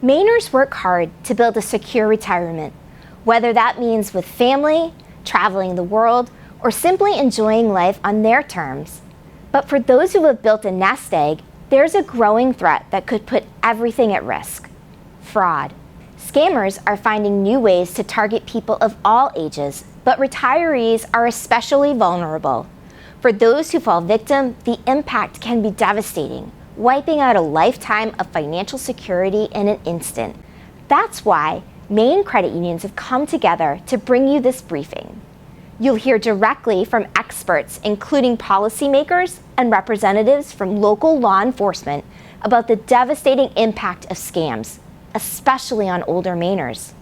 Mainers work hard to build a secure retirement, whether that means with family, traveling the world, or simply enjoying life on their terms. But for those who have built a nest egg, there's a growing threat that could put everything at risk: fraud. Scammers are finding new ways to target people of all ages, but retirees are especially vulnerable. For those who fall victim, the impact can be devastating, wiping out a lifetime of financial security in an instant. That's why Maine credit unions have come together to bring you this briefing. You'll hear directly from experts, including policymakers and representatives from local law enforcement, about the devastating impact of scams, especially on older Mainers.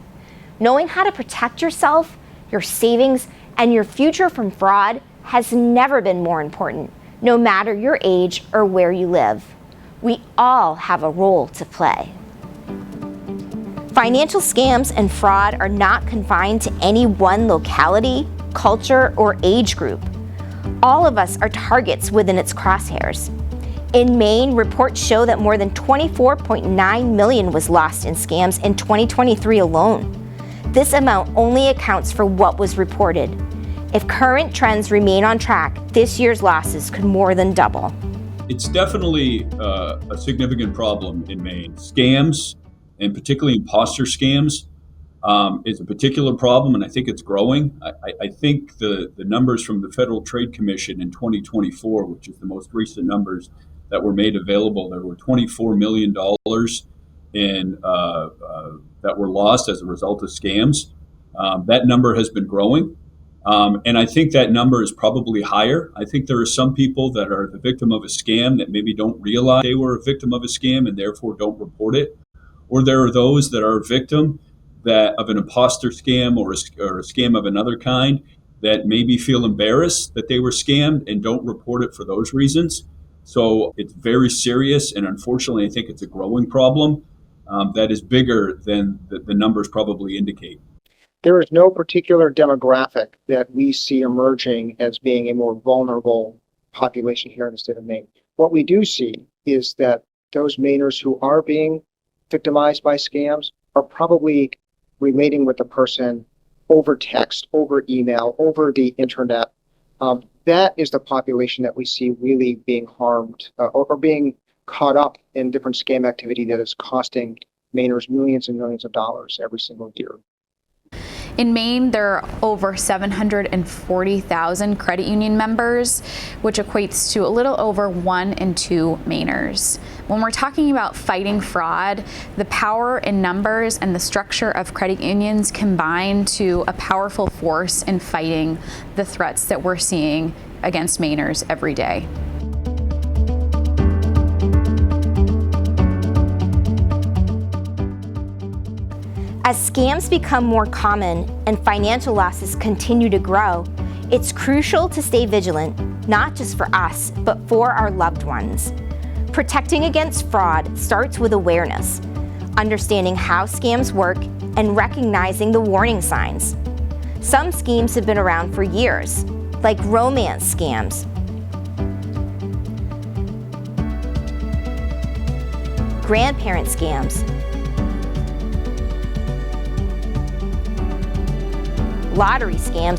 Knowing how to protect yourself, your savings, and your future from fraud has never been more important, no matter your age or where you live. We all have a role to play. Financial scams and fraud are not confined to any one locality, culture, or age group. All of us are targets within its crosshairs. In Maine, reports show that more than $24.9 million was lost in scams in 2023 alone. This amount only accounts for what was reported. If current trends remain on track, this year's losses could more than double. It's definitely a significant problem in Maine. Scams, and particularly imposter scams, is a particular problem, and I think it's growing. I think the numbers from the Federal Trade Commission in 2024, which is the most recent numbers that were made available, there were $24 million in that were lost as a result of scams. That number has been growing. And I think that number is probably higher. I think there are some people that are the victim of a scam that maybe don't realize they were a victim of a scam and therefore don't report it. Or there are those that are a victim of an imposter scam or a scam of another kind that maybe feel embarrassed that they were scammed and don't report it for those reasons. So it's very serious, and unfortunately, I think it's a growing problem that is bigger than the numbers probably indicate. There is no particular demographic that we see emerging as being a more vulnerable population here in the state of Maine. What we do see is that those Mainers who are being victimized by scams are probably relating with the person over text, over email, over the internet. That is the population that we see really being harmed or being caught up in different scam activity that is costing Mainers millions and millions of dollars every single year. In Maine, there are over 740,000 credit union members, which equates to a little over 1 in 2 Mainers. When we're talking about fighting fraud, the power in numbers and the structure of credit unions combine to a powerful force in fighting the threats that we're seeing against Mainers every day. As scams become more common and financial losses continue to grow, it's crucial to stay vigilant, not just for us, but for our loved ones. Protecting against fraud starts with awareness, understanding how scams work, and recognizing the warning signs. Some schemes have been around for years, like romance scams, grandparent scams, lottery scams,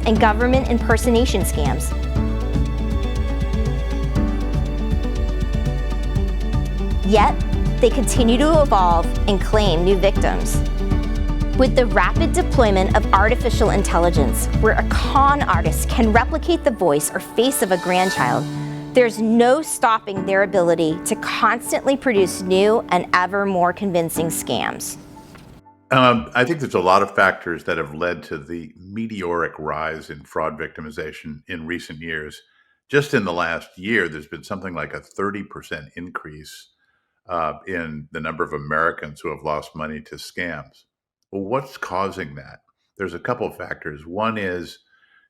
and government impersonation scams. Yet, they continue to evolve and claim new victims. With the rapid deployment of artificial intelligence, where a con artist can replicate the voice or face of a grandchild, there's no stopping their ability to constantly produce new and ever more convincing scams. I think there's a lot of factors that have led to the meteoric rise in fraud victimization in recent years. Just in the last year, there's been something like a 30% increase in the number of Americans who have lost money to scams. Well, what's causing that? There's a couple of factors. One is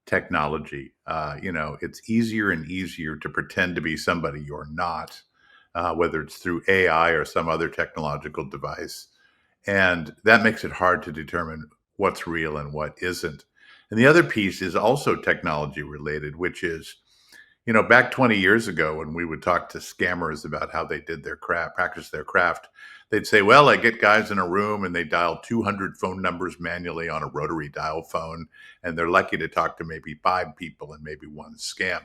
technology. It's easier and easier to pretend to be somebody you're not, whether it's through AI or some other technological device. And that makes it hard to determine what's real and what isn't. And the other piece is also technology related, which is, Back 20 years ago, when we would talk to scammers about how they did their craft, practice their craft, they'd say, well, I get guys in a room and they dial 200 phone numbers manually on a rotary dial phone, and they're lucky to talk to maybe 5 people and maybe one scam.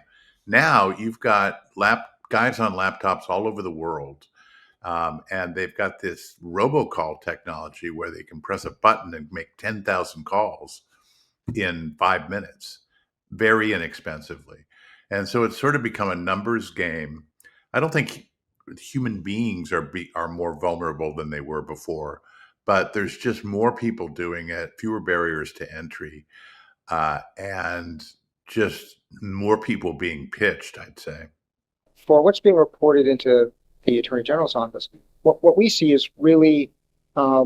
Now you've got guys on laptops all over the world, and they've got this robocall technology where they can press a button and make 10,000 calls in 5 minutes, very inexpensively. And so it's sort of become a numbers game. I don't think human beings are more vulnerable than they were before, but there's just more people doing it, fewer barriers to entry, and just more people being pitched, I'd say. For what's being reported into the Attorney General's office, what we see is really a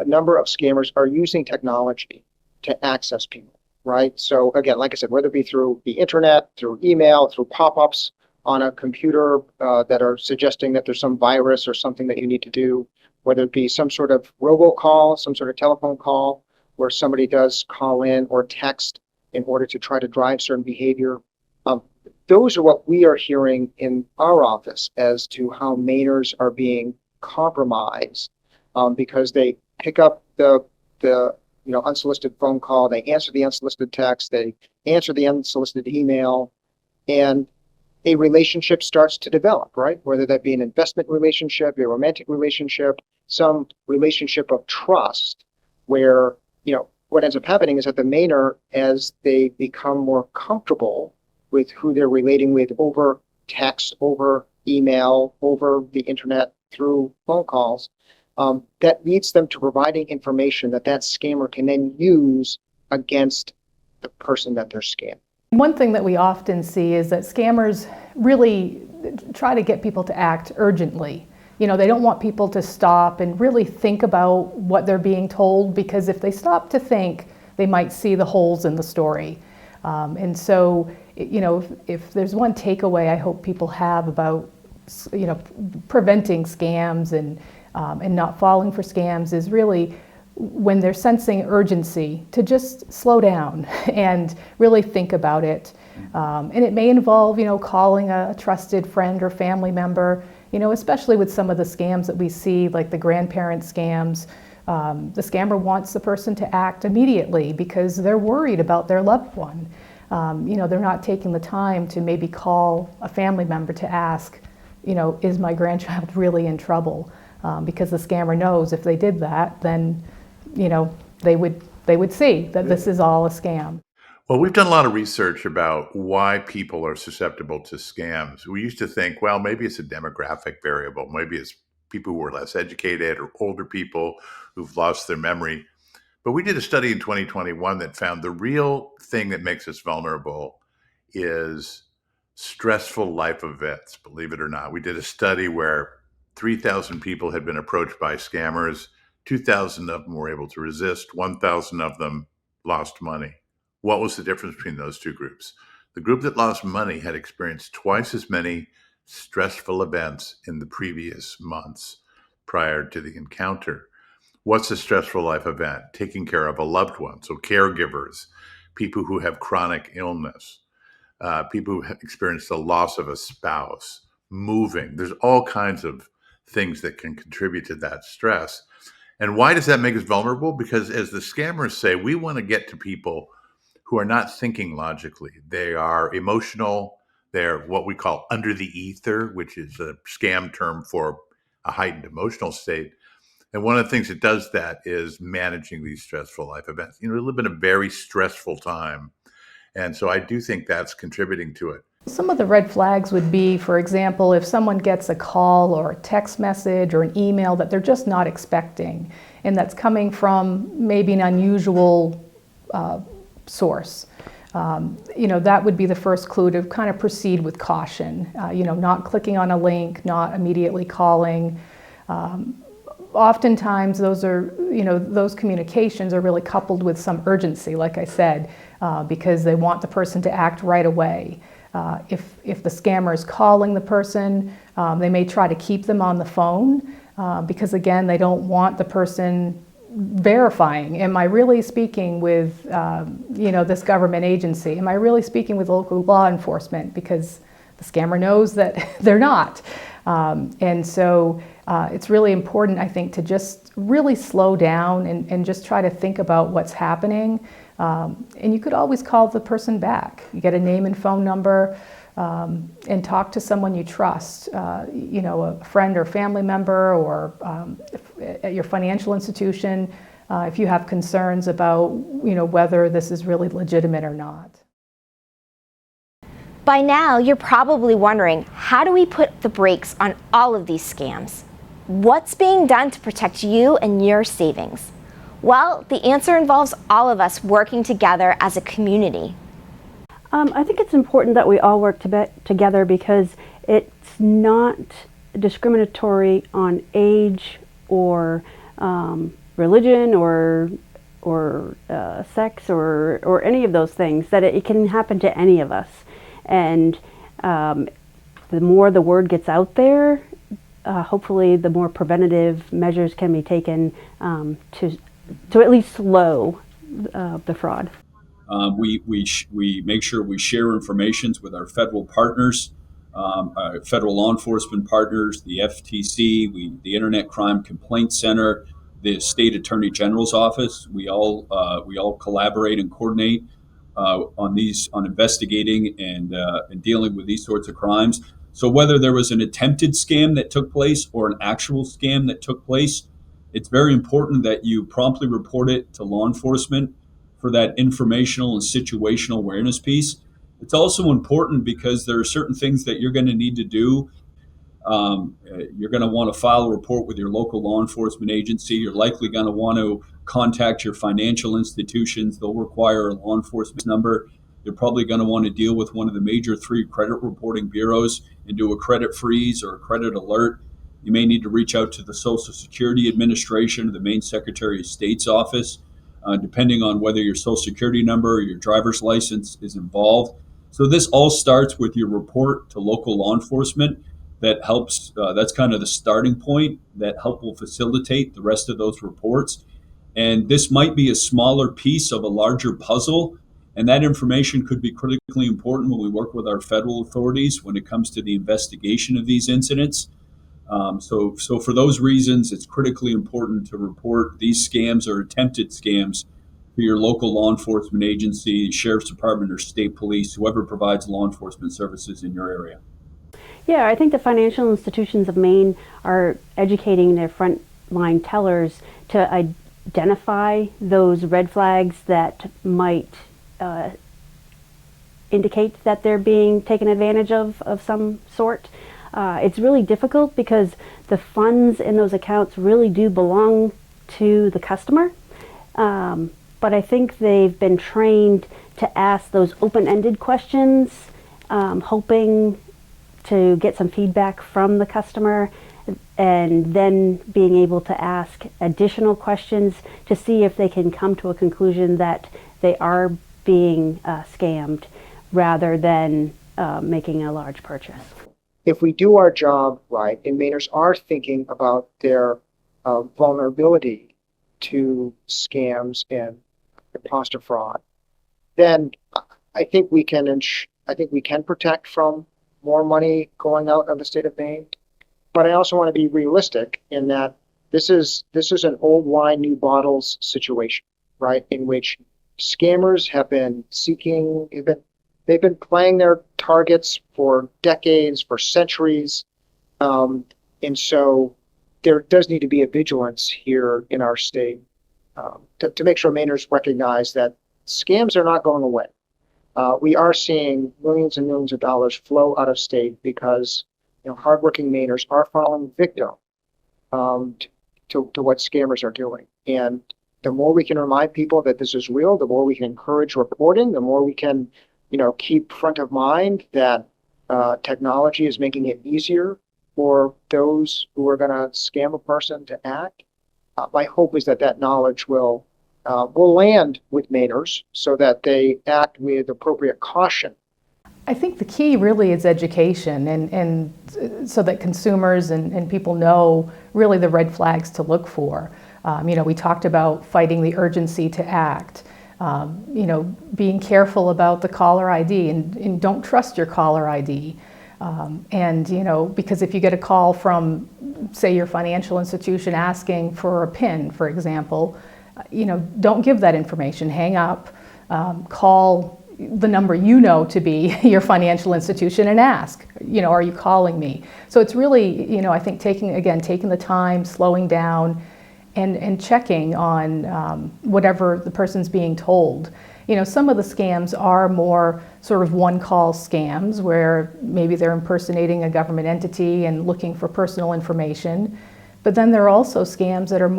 number of scammers are using technology to access people, right? So again, like I said, whether it be through the internet, through email, through pop-ups on a computer that are suggesting that there's some virus or something that you need to do, whether it be some sort of robocall, some sort of telephone call where somebody does call in or text in order to try to drive certain behavior. Those are what we are hearing in our office as to how Mainers are being compromised because they pick up the unsolicited phone call, they answer the unsolicited text, they answer the unsolicited email, and a relationship starts to develop, right? Whether that be an investment relationship, a romantic relationship, some relationship of trust, where what ends up happening is that the Mainer, as they become more comfortable with who they're relating with over text, over email, over the internet, through phone calls, that leads them to providing information that scammer can then use against the person that they're scamming. One thing that we often see is that scammers really try to get people to act urgently. They don't want people to stop and really think about what they're being told, because if they stop to think, they might see the holes in the story. And so, if there's one takeaway I hope people have about, preventing scams and not falling for scams is really when they're sensing urgency to just slow down and really think about it. And it may involve, calling a trusted friend or family member, especially with some of the scams that we see, like the grandparent scams. The scammer wants the person to act immediately because they're worried about their loved one. They're not taking the time to maybe call a family member to ask, is my grandchild really in trouble? Because the scammer knows if they did that, then, they would see that this is all a scam. Well, we've done a lot of research about why people are susceptible to scams. We used to think, well, maybe it's a demographic variable. Maybe it's people who are less educated or older people who've lost their memory. But we did a study in 2021 that found the real thing that makes us vulnerable is stressful life events, believe it or not. We did a study where 3,000 people had been approached by scammers. 2,000 of them were able to resist. 1,000 of them lost money. What was the difference between those two groups? The group that lost money had experienced twice as many stressful events in the previous months prior to the encounter. What's a stressful life event? Taking care of a loved one. So caregivers, people who have chronic illness, people who have experienced the loss of a spouse, moving. There's all kinds of things that can contribute to that stress. And why does that make us vulnerable? Because as the scammers say, we want to get to people who are not thinking logically. They are emotional. They're what we call under the ether, which is a scam term for a heightened emotional state. And one of the things that does that is managing these stressful life events. We live in a very stressful time. And so I do think that's contributing to it. Some of the red flags would be, for example, if someone gets a call or a text message or an email that they're just not expecting, and that's coming from maybe an unusual source. That would be the first clue to kind of proceed with caution. Not clicking on a link, not immediately calling. Oftentimes those communications are really coupled with some urgency, like I said, because they want the person to act right away. If the scammer is calling the person, they may try to keep them on the phone because, again, they don't want the person verifying, am I really speaking with, this government agency? Am I really speaking with local law enforcement? Because the scammer knows that they're not. And so it's really important, I think, to just really slow down and just try to think about what's happening. And you could always call the person back. You get a name and phone number, and talk to someone you trust, a friend or family member, or at your financial institution, if you have concerns about, whether this is really legitimate or not. By now, you're probably wondering, how do we put the brakes on all of these scams? What's being done to protect you and your savings? Well, the answer involves all of us working together as a community. I think it's important that we all work together because it's not discriminatory on age or religion or sex or any of those things, that it can happen to any of us. And the more the word gets out there, hopefully the more preventative measures can be taken to at least slow the fraud. We make sure we share information with our federal partners, our federal law enforcement partners, the FTC, the Internet Crime Complaint Center, the State Attorney General's office. We all collaborate and coordinate on investigating and dealing with these sorts of crimes. So whether there was an attempted scam that took place or an actual scam that took place, it's very important that you promptly report it to law enforcement for that informational and situational awareness piece. It's also important because there are certain things that you're going to need to do. You're going to want to file a report with your local law enforcement agency. You're likely going to want to contact your financial institutions. They'll require a law enforcement number. You're probably going to want to deal with one of the major 3 credit reporting bureaus and do a credit freeze or a credit alert. You may need to reach out to the Social Security Administration or the Maine Secretary of State's office, depending on whether your Social Security number or your driver's license is involved. So this all starts with your report to local law enforcement. That helps. That's kind of the starting point. That will facilitate the rest of those reports. And this might be a smaller piece of a larger puzzle. And that information could be critically important when we work with our federal authorities when it comes to the investigation of these incidents. So for those reasons, it's critically important to report these scams or attempted scams to your local law enforcement agency, sheriff's department, or state police, whoever provides law enforcement services in your area. Yeah, I think the financial institutions of Maine are educating their frontline tellers to identify those red flags that might indicate that they're being taken advantage of some sort. It's really difficult because the funds in those accounts really do belong to the customer. But I think they've been trained to ask those open-ended questions, hoping to get some feedback from the customer, and then being able to ask additional questions to see if they can come to a conclusion that they are being scammed rather than making a large purchase. If we do our job right, and Mainers are thinking about their vulnerability to scams and imposter fraud, then I think we can protect from more money going out of the state of Maine. But I also want to be realistic in that this is an old wine, new bottles situation, right? In which scammers have been they've been playing their targets for decades, for centuries. And so there does need to be a vigilance here in our state to make sure Mainers recognize that scams are not going away. We are seeing millions and millions of dollars flow out of state because hardworking Mainers are falling victim to what scammers are doing. And the more we can remind people that this is real, the more we can encourage reporting, the more we can keep front of mind that technology is making it easier for those who are going to scam a person to act. My hope is that knowledge will land with Mainers so that they act with appropriate caution. I think the key really is education, and so that consumers and people know really the red flags to look for. We talked about fighting the urgency to act. Being careful about the caller ID and don't trust your caller ID. Because if you get a call from, say, your financial institution asking for a PIN, for example, don't give that information. Hang up, call the number to be your financial institution and ask, are you calling me? So it's really, I think taking the time, slowing down, and checking on whatever the person's being told. Some of the scams are more sort of one-call scams where maybe they're impersonating a government entity and looking for personal information. But then there are also scams that are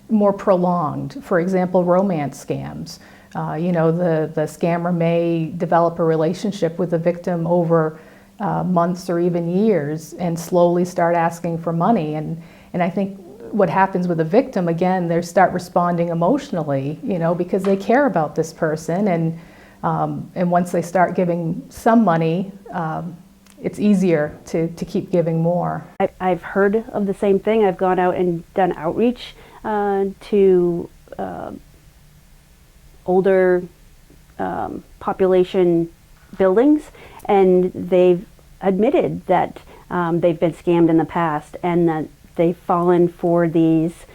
more prolonged. For example, romance scams. The scammer may develop a relationship with the victim over months or even years and slowly start asking for money. And I think what happens with a victim, again, they start responding emotionally, because they care about this person. And once they start giving some money, it's easier to keep giving more. I've heard of the same thing. I've gone out and done outreach to older population buildings, and they've admitted that they've been scammed in the past and that they've fallen for these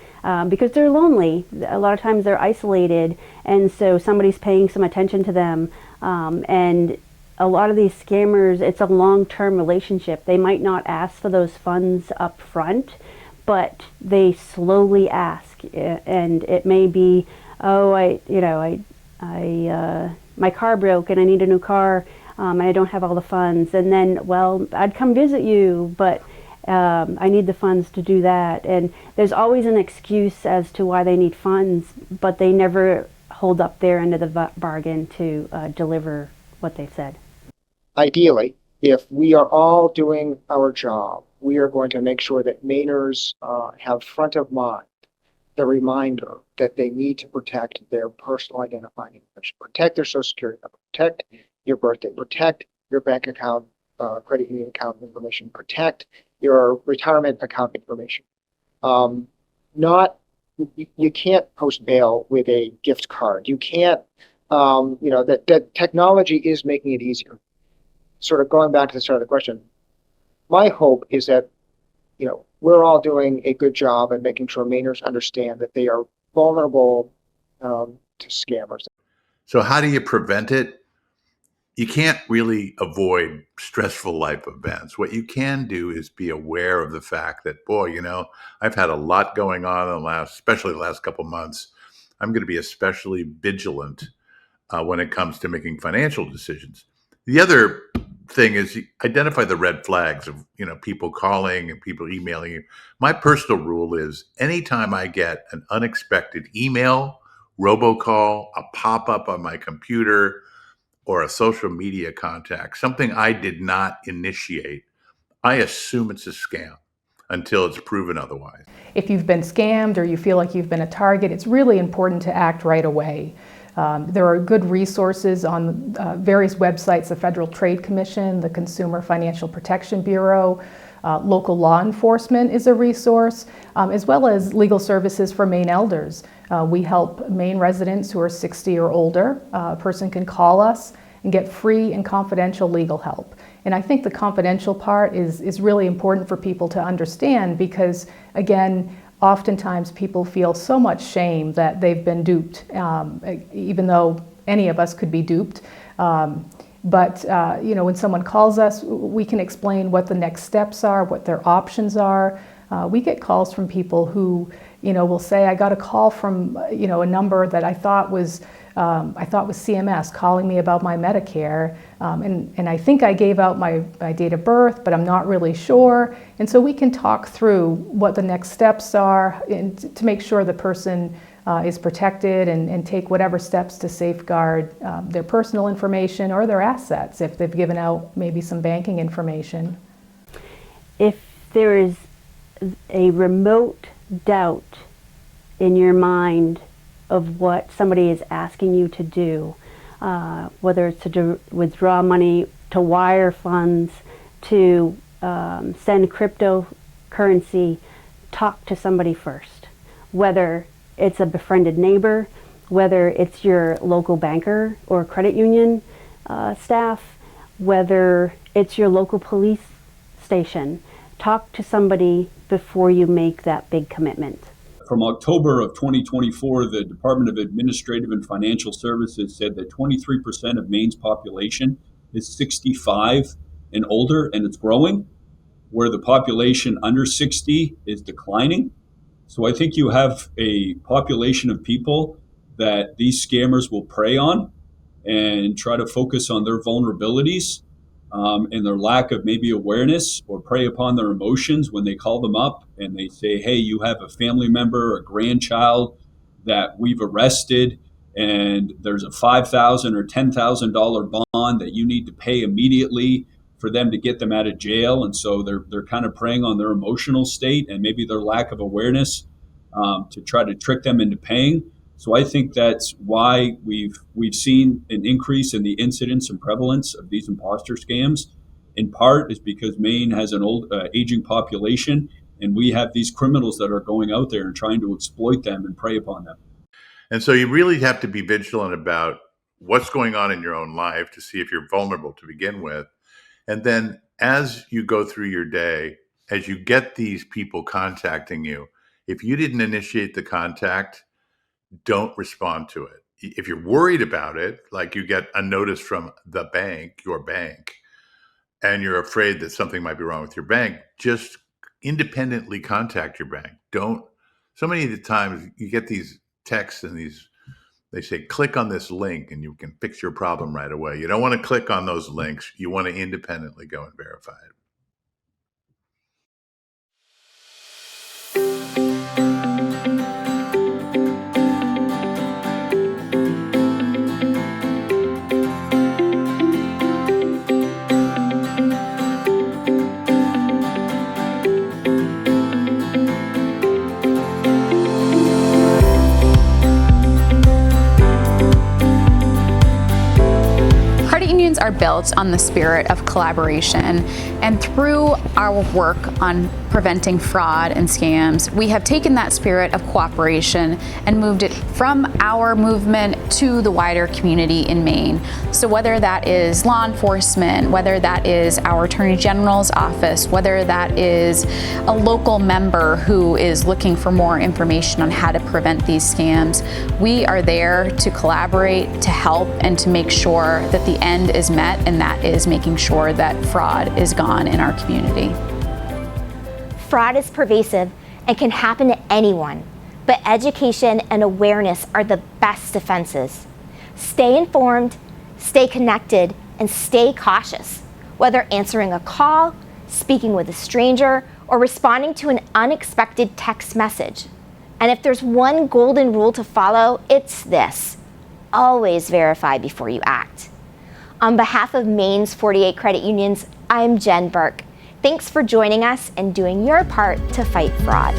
because they're lonely. A lot of times they're isolated, and so somebody's paying some attention to them. And a lot of these scammers, it's a long-term relationship. They might not ask for those funds up front, but they slowly ask, and it may be, my car broke and I need a new car, and I don't have all the funds. And then, well, I'd come visit you, but I need the funds to do that. And there's always an excuse as to why they need funds, but they never hold up their end of the bargain to deliver what they've said. Ideally, if we are all doing our job, we are going to make sure that Mainers have front of mind the reminder that they need to protect their personal identifying information, protect their social security number, protect your birthday, protect your bank account, credit union account information, protect your retirement account information. You can't post bail with a gift card. You can't, that technology is making it easier. Sort of going back to the start of the question, my hope is that, we're all doing a good job at making sure Mainers understand that they are vulnerable to scammers. So how do you prevent it? You can't really avoid stressful life events. What you can do is be aware of the fact that, I've had a lot going on especially the last couple of months. I'm going to be especially vigilant when it comes to making financial decisions. The other thing is you identify the red flags of, people calling and people emailing you. My personal rule is anytime I get an unexpected email, robocall, a pop-up on my computer, or a social media contact, something I did not initiate, I assume it's a scam until it's proven otherwise. If you've been scammed or you feel like you've been a target, it's really important to act right away. There are good resources on various websites, the Federal Trade Commission, the Consumer Financial Protection Bureau, local law enforcement is a resource, as well as legal services for Maine elders. We help Maine residents who are 60 or older. A person can call us and get free and confidential legal help. And I think the confidential part is really important for people to understand because, again, oftentimes people feel so much shame that they've been duped, even though any of us could be duped. But when someone calls us, we can explain what the next steps are, what their options are. We get calls from people who, will say, I got a call from, a number that I thought was CMS calling me about my Medicare, and I think I gave out my date of birth, but I'm not really sure. And so we can talk through what the next steps are to make sure the person is protected and take whatever steps to safeguard their personal information or their assets if they've given out maybe some banking information. If there is a remote doubt in your mind of what somebody is asking you to do, whether it's to withdraw money, to wire funds, to send cryptocurrency, talk to somebody first, whether it's a befriended neighbor, whether it's your local banker or credit union staff, whether it's your local police station. Talk to somebody before you make that big commitment. From October of 2024, the Department of Administrative and Financial Services said that 23% of Maine's population is 65 and older, and it's growing, where the population under 60 is declining. So I think you have a population of people that these scammers will prey on and try to focus on their vulnerabilities and their lack of maybe awareness, or prey upon their emotions when they call them up and they say, hey, you have a family member or a grandchild that we've arrested, and there's a $5,000 or $10,000 bond that you need to pay immediately for them to get them out of jail. And so they're kind of preying on their emotional state and maybe their lack of awareness to try to trick them into paying. So I think that's why we've seen an increase in the incidence and prevalence of these imposter scams. In part is because Maine has an old aging population, and we have these criminals that are going out there and trying to exploit them and prey upon them. And so you really have to be vigilant about what's going on in your own life to see if you're vulnerable to begin with. And then as you go through your day, as you get these people contacting you, if you didn't initiate the contact, don't respond to it. If you're worried about it, like you get a notice from the bank, your bank, and you're afraid that something might be wrong with your bank, just independently contact your bank. So many of the times you get these texts and they say, click on this link and you can fix your problem right away. You don't want to click on those links. You want to independently go and verify it. Unions are built on the spirit of collaboration, and through our work on preventing fraud and scams, we have taken that spirit of cooperation and moved it from our movement to the wider community in Maine. So whether that is law enforcement, whether that is our Attorney General's office, whether that is a local member who is looking for more information on how to prevent these scams, we are there to collaborate, to help, and to make sure that the end is met, and that is making sure that fraud is gone in our community. Fraud is pervasive and can happen to anyone, but education and awareness are the best defenses. Stay informed, stay connected, and stay cautious, whether answering a call, speaking with a stranger, or responding to an unexpected text message. And if there's one golden rule to follow, it's this: always verify before you act. On behalf of Maine's 48 credit unions, I'm Jen Burke. Thanks for joining us and doing your part to fight fraud.